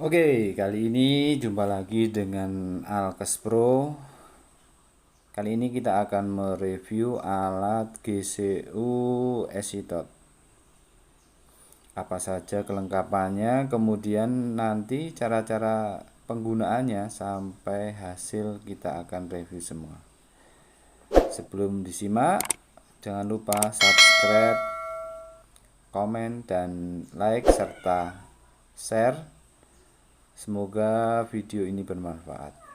Oke, kali ini jumpa lagi dengan Alkes Pro. Kali ini kita akan mereview alat GCU Esitot. Apa saja kelengkapannya, kemudian nanti cara-cara penggunaannya sampai hasil kita akan review semua. Sebelum disimak, jangan lupa subscribe, komen, dan like serta share. Semoga video ini bermanfaat.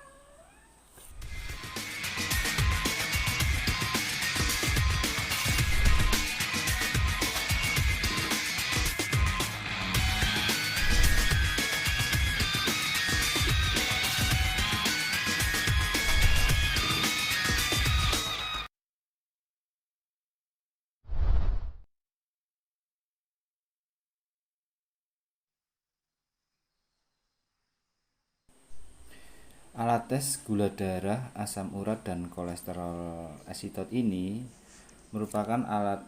Alat tes gula darah, asam urat, dan kolesterol esitot ini merupakan alat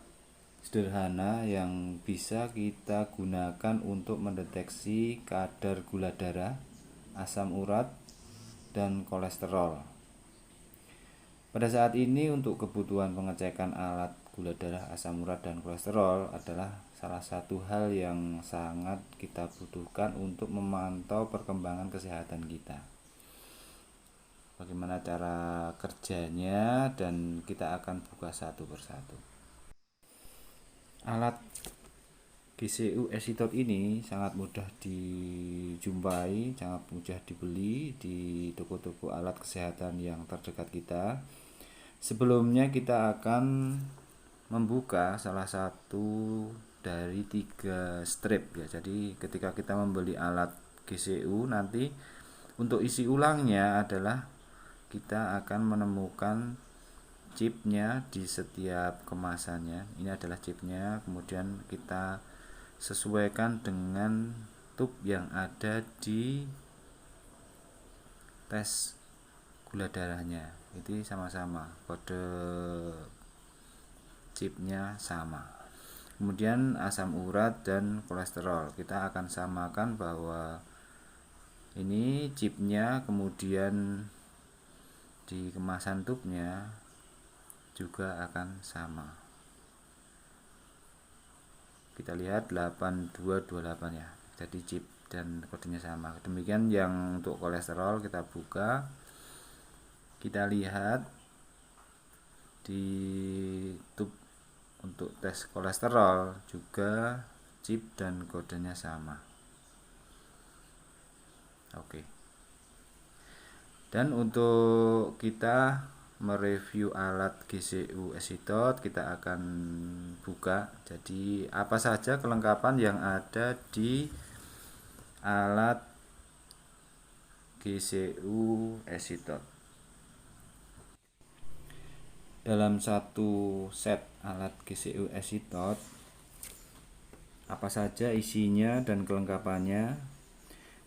sederhana yang bisa kita gunakan untuk mendeteksi kadar gula darah, asam urat, dan kolesterol. Pada saat ini untuk kebutuhan pengecekan alat gula darah, asam urat, dan kolesterol adalah salah satu hal yang sangat kita butuhkan untuk memantau perkembangan kesehatan kita. Bagaimana cara kerjanya, dan kita akan buka satu persatu. Alat GCU Esitot ini sangat mudah dijumpai, sangat mudah dibeli di toko-toko alat kesehatan yang terdekat kita. Sebelumnya kita akan membuka salah satu dari 3 strip ya. Jadi ketika kita membeli alat GCU, nanti untuk isi ulangnya adalah kita akan menemukan chipnya di setiap kemasannya. Ini adalah chipnya, kemudian kita sesuaikan dengan tube yang ada di tes gula darahnya. Itu sama-sama, kode chipnya sama. Kemudian asam urat dan kolesterol kita akan samakan bahwa ini chipnya, kemudian di kemasan tubnya juga akan sama. Kita lihat 8228 ya, jadi chip dan kodenya sama. Demikian yang untuk kolesterol, kita buka, kita lihat di tub untuk tes kolesterol juga chip dan kodenya sama. Oke. Dan untuk kita mereview alat GCU Esitot, kita akan buka. Jadi apa saja kelengkapan yang ada di alat GCU Esitot. Dalam satu set alat GCU Esitot, apa saja isinya dan kelengkapannya.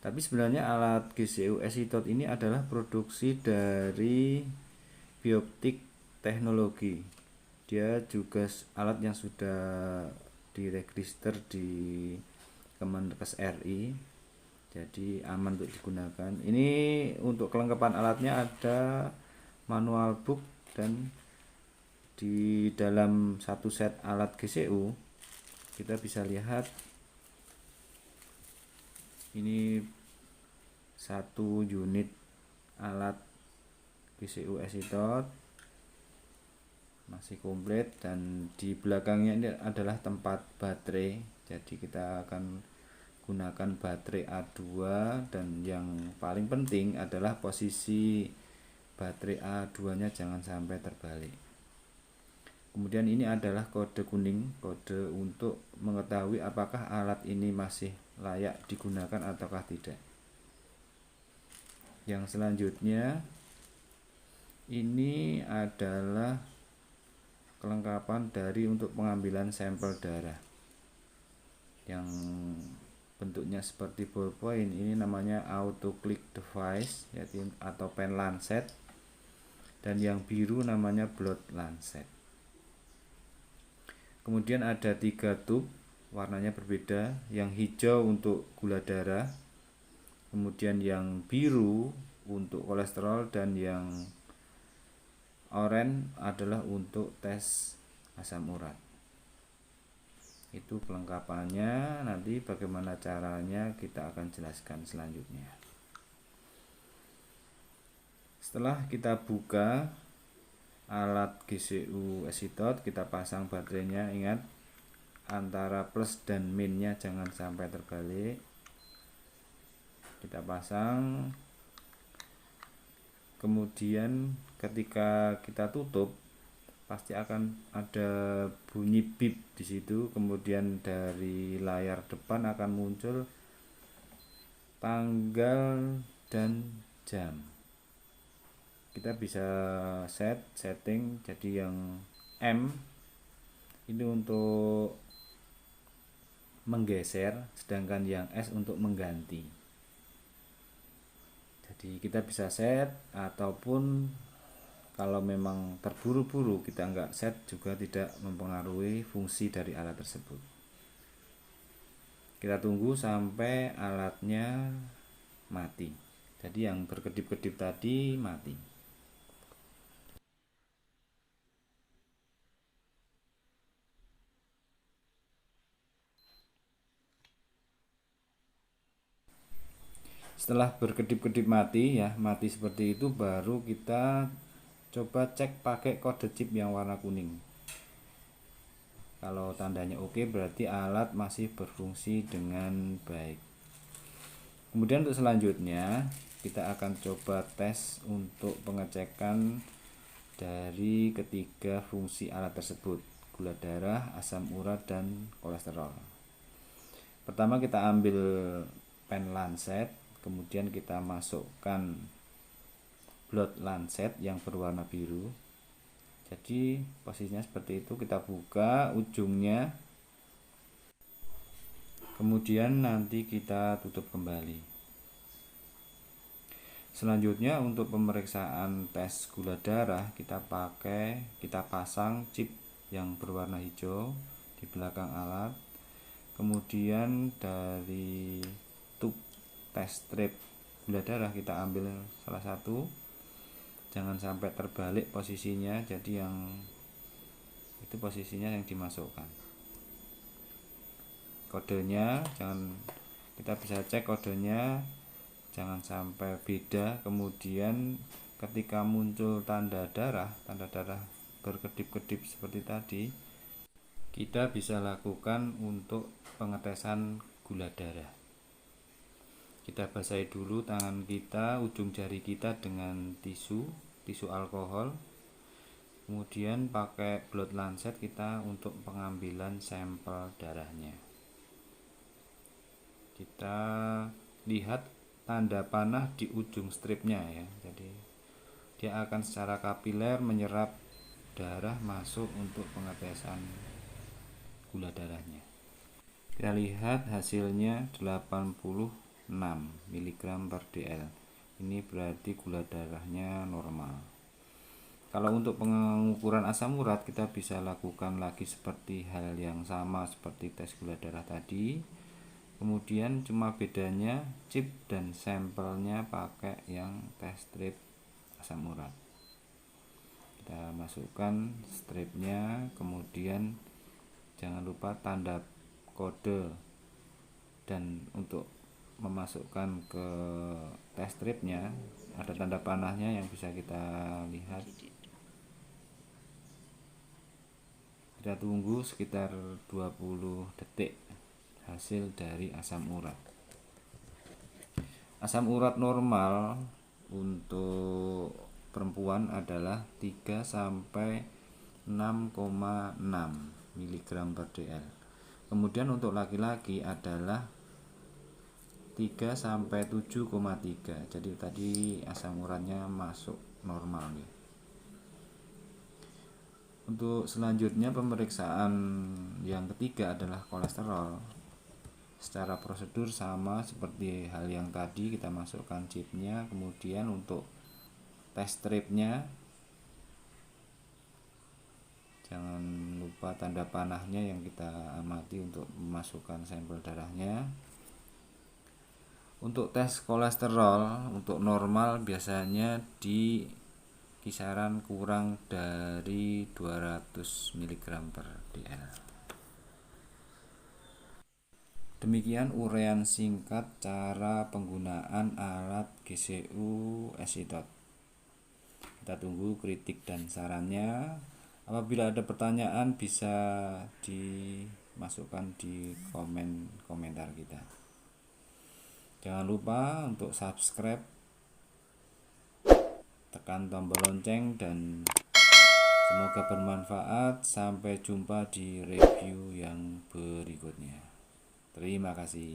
Tapi sebenarnya alat GCU Esitot ini adalah produksi dari Bioptik Teknologi. Dia juga alat yang sudah diregister di Kemenkes RI, jadi aman untuk digunakan. Ini untuk kelengkapan alatnya ada manual book, dan di dalam satu set alat GCU kita bisa lihat ini satu unit alat GCU Esitot masih komplit, dan di belakangnya ini adalah tempat baterai. Jadi kita akan gunakan baterai A2, dan yang paling penting adalah posisi baterai A2 nya jangan sampai terbalik. Kemudian ini adalah kode kuning, kode untuk mengetahui apakah alat ini masih layak digunakan ataukah tidak. Yang selanjutnya ini adalah kelengkapan dari untuk pengambilan sampel darah yang bentuknya seperti ballpoint. Ini namanya auto click device, yaitu atau pen lancet, dan yang biru namanya blood lancet. Kemudian ada 3 tube, warnanya berbeda. Yang hijau untuk gula darah, kemudian yang biru untuk kolesterol, dan yang oranye adalah untuk tes asam urat. Itu kelengkapannya, nanti bagaimana caranya kita akan jelaskan selanjutnya. Setelah kita buka alat GCU Esitot, kita pasang baterainya. Ingat, antara plus dan minnya jangan sampai terbalik. Kita pasang, kemudian ketika kita tutup pasti akan ada bunyi bip di situ. Kemudian dari layar depan akan muncul tanggal dan jam. Kita bisa setting jadi yang M ini untuk menggeser, sedangkan yang S untuk mengganti. Jadi kita bisa set, ataupun kalau memang terburu-buru kita nggak set juga tidak mempengaruhi fungsi dari alat tersebut. Kita tunggu sampai alatnya mati. Jadi yang berkedip-kedip tadi mati. Setelah berkedip-kedip mati ya, mati seperti itu, baru kita coba cek pakai kode chip yang warna kuning. Kalau tandanya oke, berarti alat masih berfungsi dengan baik. Kemudian untuk selanjutnya kita akan coba tes untuk pengecekan dari ketiga fungsi alat tersebut: gula darah, asam urat, dan kolesterol. Pertama kita ambil pen lancet, kemudian kita masukkan blood lancet yang berwarna biru. Jadi posisinya seperti itu, kita buka ujungnya, kemudian nanti kita tutup kembali. Selanjutnya untuk pemeriksaan tes gula darah, kita pasang chip yang berwarna hijau di belakang alat. Kemudian dari tube tes strip gula darah kita ambil salah satu, jangan sampai terbalik posisinya, jadi yang itu posisinya yang dimasukkan. Kodenya kita bisa cek kodenya, jangan sampai beda. Kemudian ketika muncul tanda darah berkedip-kedip seperti tadi, kita bisa lakukan untuk pengetesan gula darah. Kita basahi dulu tangan kita, ujung jari kita dengan tisu alkohol. Kemudian pakai blood lancet kita untuk pengambilan sampel darahnya. Kita lihat tanda panah di ujung stripnya ya. Jadi dia akan secara kapiler menyerap darah masuk untuk pengetesan gula darahnya. Kita lihat hasilnya 86 mg per dl. Ini berarti gula darahnya normal. Kalau untuk pengukuran asam urat, kita bisa lakukan lagi seperti hal yang sama seperti tes gula darah tadi. Kemudian cuma bedanya chip dan sampelnya pakai yang tes strip asam urat. Kita masukkan stripnya, kemudian jangan lupa tanda kode, dan untuk memasukkan ke tes stripnya ada tanda panahnya yang bisa kita lihat. Kita tunggu sekitar 20 detik hasil dari asam urat. Asam urat normal untuk perempuan adalah 3 sampai 6,6 mg per dl. Kemudian untuk laki-laki adalah 3 sampai 7,3. Jadi tadi asam uratnya masuk normal ya. Untuk selanjutnya pemeriksaan yang ketiga adalah kolesterol. Secara prosedur sama seperti hal yang tadi, kita masukkan chipnya, kemudian untuk tes stripnya jangan lupa tanda panahnya yang kita amati untuk memasukkan sampel darahnya. Untuk tes kolesterol untuk normal biasanya di kisaran kurang dari 200 mg per dl. Demikian uraian singkat cara penggunaan alat GCU Esitot. Kita tunggu kritik dan sarannya. Apabila ada pertanyaan bisa dimasukkan di komentar kita. Jangan lupa untuk subscribe, tekan tombol lonceng, dan semoga bermanfaat. Sampai jumpa di review yang berikutnya. Terima kasih.